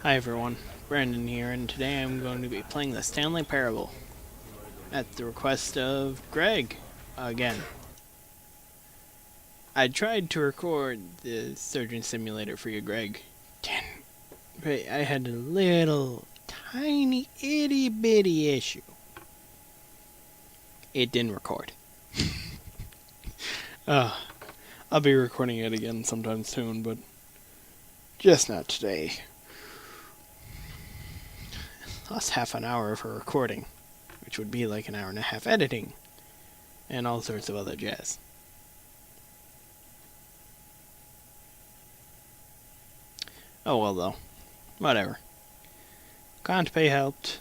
Hi everyone, Brandon here, and today I'm going to be playing the Stanley Parable at the request of Greg again. I tried to record the Surgeon Simulator for you, Greg, but I had a little tiny itty bitty issue. It didn't record. I'll be recording it again sometime soon, but just not today. Lost half an hour for recording, which would be like an hour and a half editing, and all sorts of other jazz. Oh well though. Whatever. Can't be helped.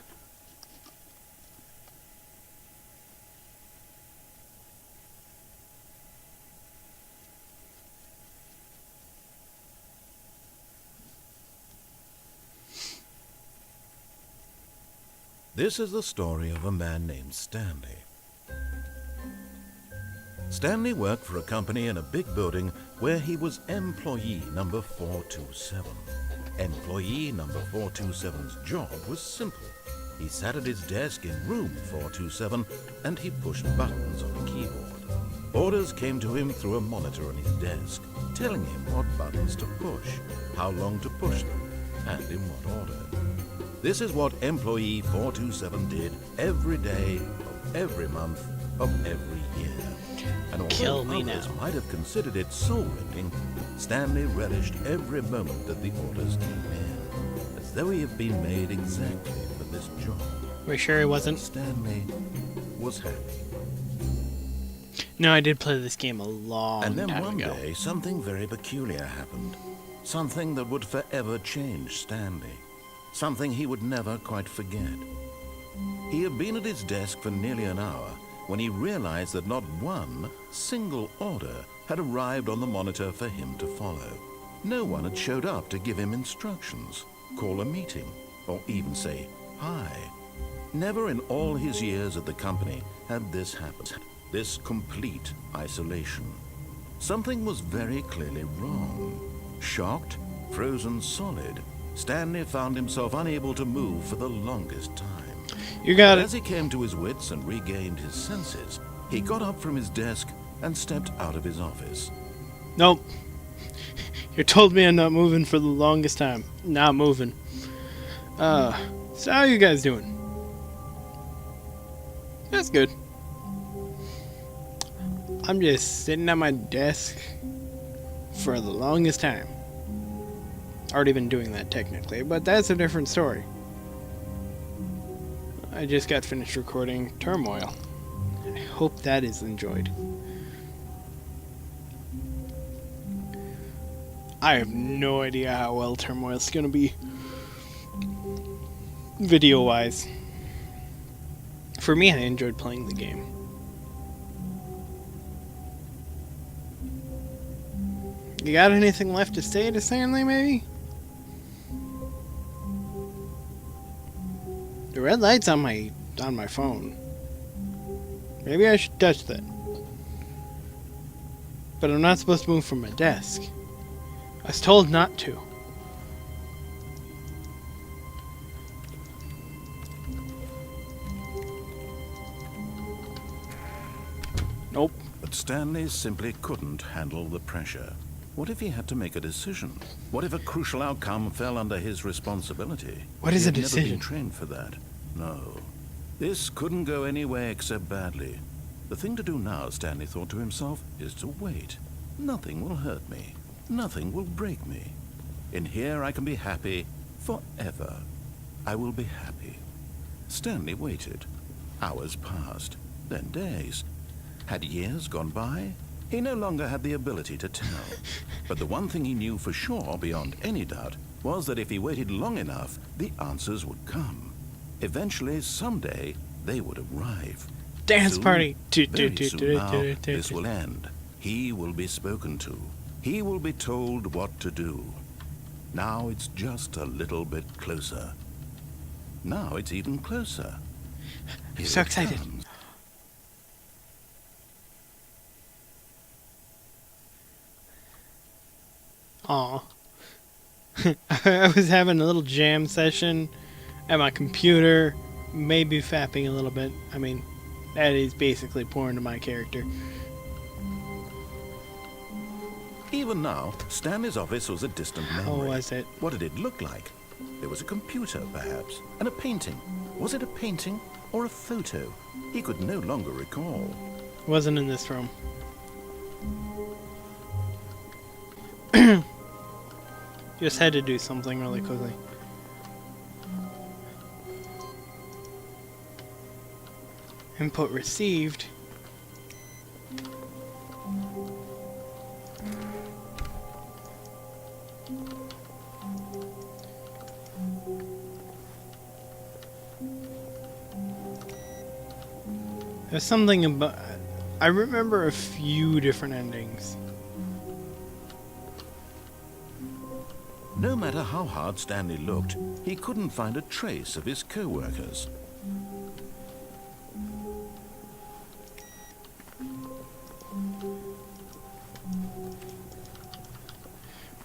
This is the story of a man named Stanley. Stanley worked for a company in a big building where he was employee number 427. Employee number 427's job was simple. He sat at his desk in room 427 and he pushed buttons on a keyboard. Orders came to him through a monitor on his desk, telling him what buttons to push, how long to push them, and in what order. This is what employee 427 did every day of every month of every year. And Kill although me others now. might have considered it soul-rending, Stanley relished every moment that the orders came in, as though he had been made exactly for this job. We're sure he wasn't? Stanley was happy. No, I did play this game a long And then time one ago. day, something very peculiar happened. Something that would forever change Stanley. Something he would never quite forget. He had been at his desk for nearly an hour when he realized that not one single order had arrived on the monitor for him to follow. No one had showed up to give him instructions, call a meeting, or even say hi. Never in all his years at the company had this happened. This complete isolation. Something was very clearly wrong. Shocked, frozen solid, Stanley found himself unable to move for the longest time. You got But it. as he came to his wits and regained his senses, he got up from his desk and stepped out of his office. Nope. You told me I'm not moving for the longest time. Not moving. So how you guys doing? That's good. I'm just sitting at my desk for the longest time. Already been doing that technically, but that's a different story. I just got finished recording Turmoil. I hope that is enjoyed. I have no idea how well Turmoil is going to be video-wise. For me, I enjoyed playing the game. You got anything left to say to Stanley, maybe? The red light's on my phone. Maybe I should touch that. But I'm not supposed to move from my desk. I was told not to. Nope. But Stanley simply couldn't handle the pressure. What if he had to make a decision? What if a crucial outcome fell under his responsibility? What is He a had never decision? been trained for that. No. This couldn't go any way except badly. The thing to do now, Stanley thought to himself, is to wait. Nothing will hurt me. Nothing will break me. In here I can be happy forever. I will be happy. Stanley waited. Hours passed, then days. Had years gone by? He no longer had the ability to tell. But the one thing he knew for sure, beyond any doubt, was that if he waited long enough, the answers would come. Eventually, someday, they would arrive. Dance Soon, party. very soon now, this will end. He will be spoken to. He will be told what to do. Now it's just a little bit closer. Now it's even closer. I'm so Here it excited. comes. Aw. I was having a little jam session at my computer, maybe fapping a little bit. I mean, that is basically pouring to my character. Even now, Stanley's office was a distant memory. How was it? What did it look like? There was a computer, perhaps, and a painting. Was it a painting or a photo? He could no longer recall. Wasn't in this room. Just had to do something really quickly. Input received. There's something about... I remember a few different endings. No matter how hard Stanley looked, he couldn't find a trace of his co-workers.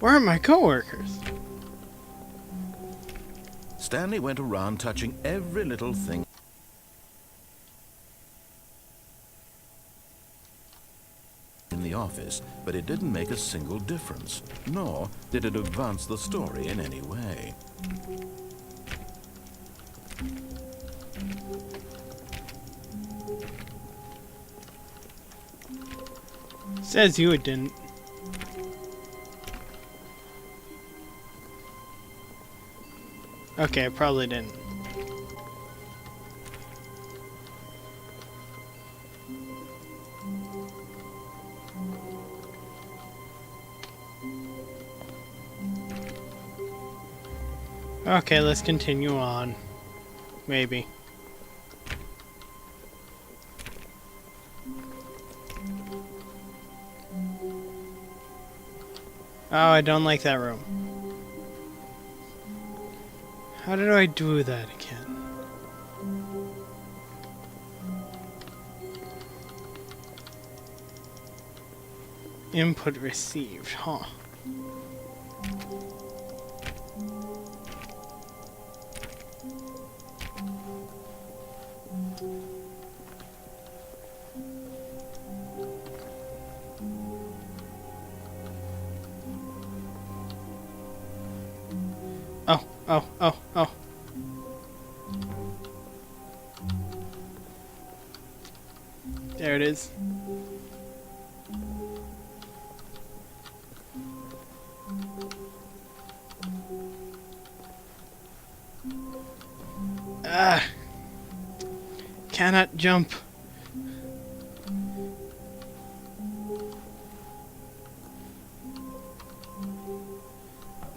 Where are my coworkers? Stanley went around touching every little thing in the office, but it didn't make a single difference, nor did it advance the story in any way. Says you it didn't. Okay, I probably didn't. Okay, let's continue on. Maybe. Oh, I don't like that room. How did I do that again? Input received, huh? Oh. There it is. Ah! Cannot jump.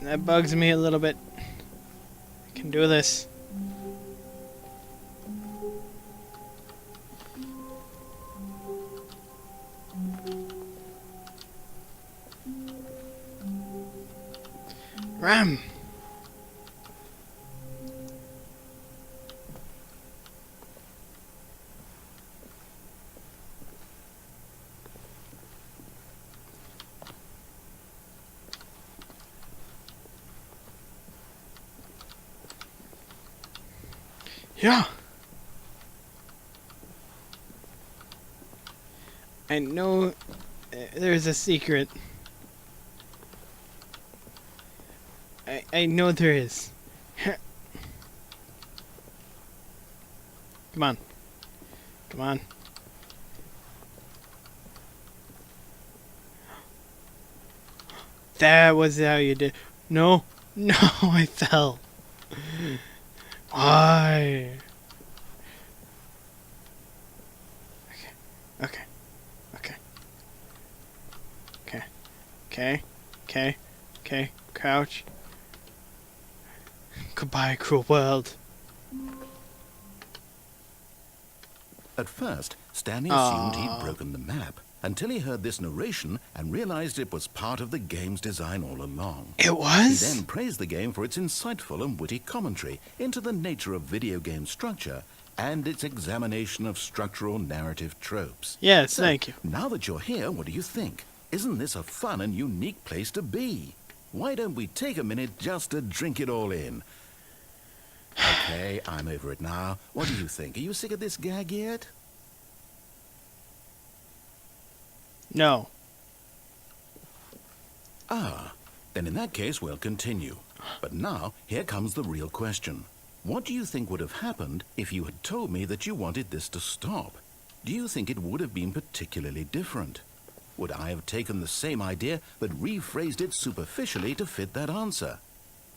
That bugs me a little bit. I can do this. Ram! Yeah! I know there's a secret. I know there is. Come on. Come on. That was how you did. No. No, I fell. Why? Okay. Okay. Crouch. Goodbye, cruel world. At first, Stanley assumed he'd broken the map, until he heard this narration and realized it was part of the game's design all along. It was? He then praised the game for its insightful and witty commentary into the nature of video game structure and its examination of structural narrative tropes. Yes, So, thank you. now that you're here, what do you think? Isn't this a fun and unique place to be? Why don't we take a minute just to drink it all in? Okay, I'm over it now. What do you think? Are you sick of this gag yet? No. Ah, then in that case we'll continue. But now, here comes the real question. What do you think would have happened if you had told me that you wanted this to stop? Do you think it would have been particularly different? Would I have taken the same idea but rephrased it superficially to fit that answer?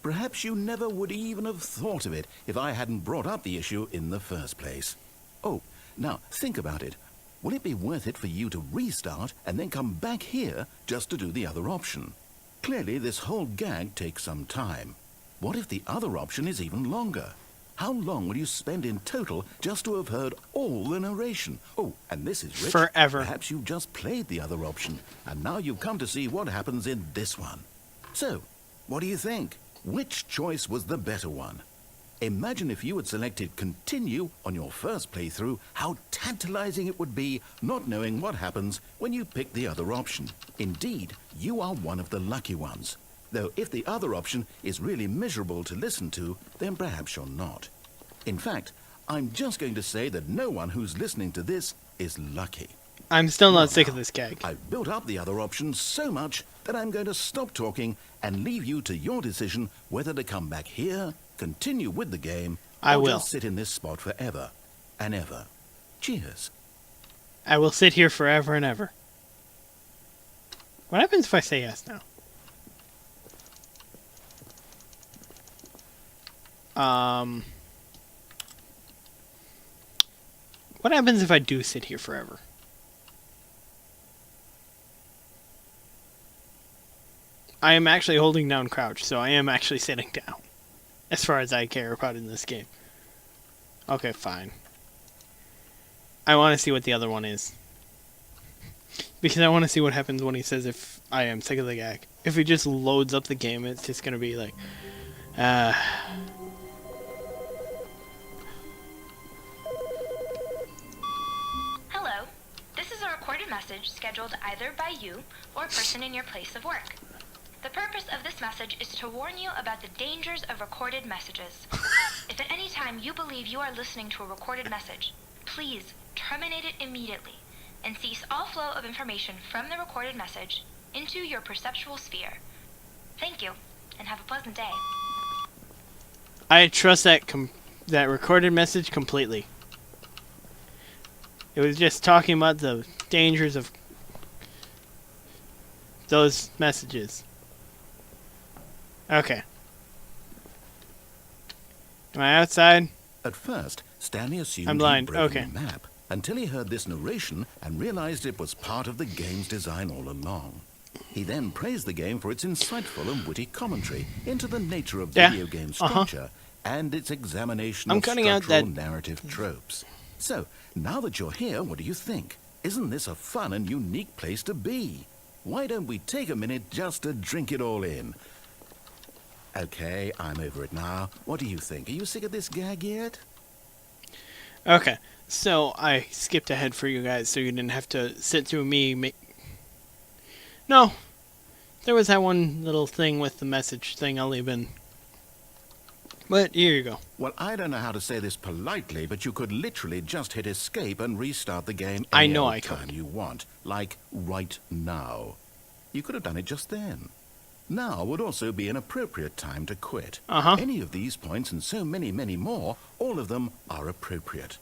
Perhaps you never would even have thought of it if I hadn't brought up the issue in the first place. Oh, now think about it. Will it be worth it for you to restart and then come back here just to do the other option? Clearly, this whole gag takes some time. What if the other option is even longer? How long will you spend in total just to have heard all the narration? Oh, and this is Rich. Forever. Perhaps you've just played the other option, and now you've come to see what happens in this one. So, what do you think? Which choice was the better one? Imagine if you had selected continue on your first playthrough, how tantalizing it would be not knowing what happens when you pick the other option. Indeed, you are one of the lucky ones. Though if the other option is really miserable to listen to, then perhaps you're not. In fact, I'm just going to say that no one who's listening to this is lucky. I'm still not sick of this gag. I've built up the other options so much that I'm going to stop talking and leave you to your decision whether to come back here, continue with the game, or just sit in this spot forever and ever. Cheers. I will sit here forever and ever. What happens if I say yes now? What happens if I do sit here forever? I am actually holding down crouch, so I am actually sitting down. As far as I care about in this game. Okay, fine. I want to see what the other one is. Because I want to see what happens when he says if I am sick of the gag. If he just loads up the game, it's just going to be like... Hello. This is a recorded message scheduled either by you or a person in your place of work. The purpose of this message is to warn you about the dangers of recorded messages. If at any time you believe you are listening to a recorded message, please terminate it immediately and cease all flow of information from the recorded message into your perceptual sphere. Thank you, and have a pleasant day. I trust that recorded message completely. It was just talking about the dangers of those messages. Okay. Am I outside? At first, Stanley assumed I'm blind. he'd broken Okay. the map until he heard this narration and realized it was part of the game's design all along. He then praised the game for its insightful and witty commentary into the nature of video game structure and its examination of structural narrative tropes. So, now that you're here, what do you think? Isn't this a fun and unique place to be? Why don't we take a minute just to drink it all in? Okay, I'm over it now. What do you think? Are you sick of this gag yet? Okay, so I skipped ahead for you guys so you didn't have to sit through me. No, there was that one little thing with the message thing I'll leave in. But here you go. Well, I don't know how to say this politely, but you could literally just hit escape and restart the game I any know old I could. time you want, like right now. You could have done it just then. Now would also be an appropriate time to quit. Any of these points and so many, many more, all of them are appropriate.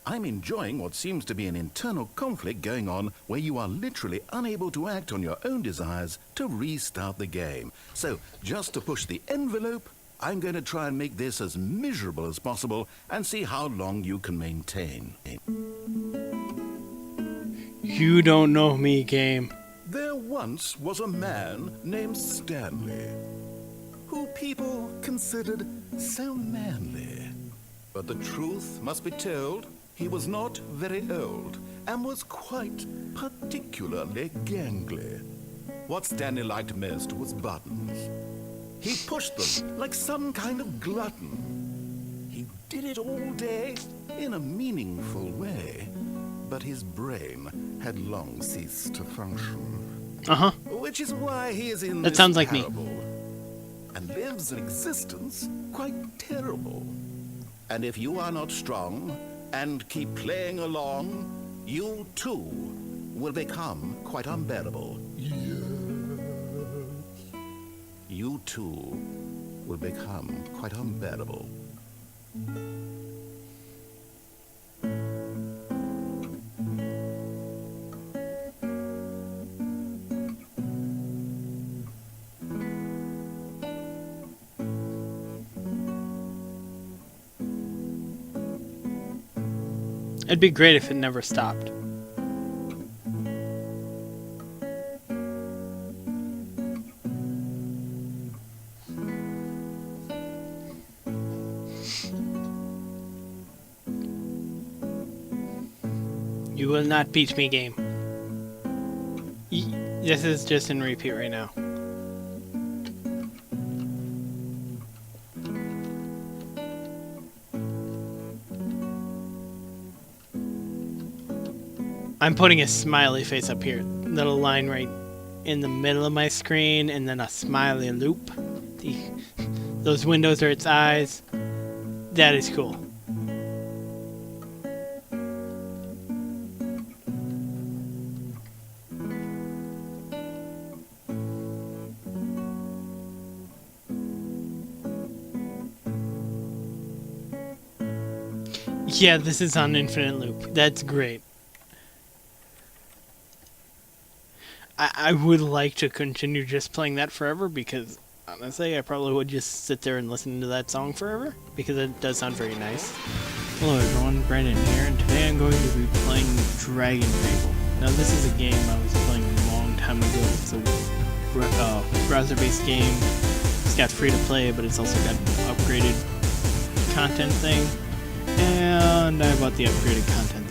I'm enjoying what seems to be an internal conflict going on where you are literally unable to act on your own desires to restart the game. So, just to push the envelope, I'm going to try and make this as miserable as possible and see how long you can maintain. You don't know me, game. There once was a man named Stanley, who people considered so manly. But the truth must be told, he was not very old and was quite particularly gangly. What Stanley liked most was buttons. He pushed them like some kind of glutton. He did it all day in a meaningful way, but his brain had long ceased to function. Which is why he is in That this sounds like me. parable. and lives an existence quite terrible. And if you are not strong and keep playing along, you too will become quite unbearable. You too will become quite unbearable. It'd be great if it never stopped. You will not beat me, game. This is just in repeat right now. I'm putting a smiley face up here. Little line right in the middle of my screen, and then a smiley loop. Those windows are its eyes. That is cool. Yeah, this is on infinite loop. That's great. I would like to continue just playing that forever because, honestly, I probably would just sit there and listen to that song forever because it does sound very nice. Hello everyone, Brandon here, and today I'm going to be playing Dragon Fable. Now this is a game I was playing a long time ago. It's a browser-based game. It's got free-to-play, but it's also got an upgraded content thing. And I bought the upgraded content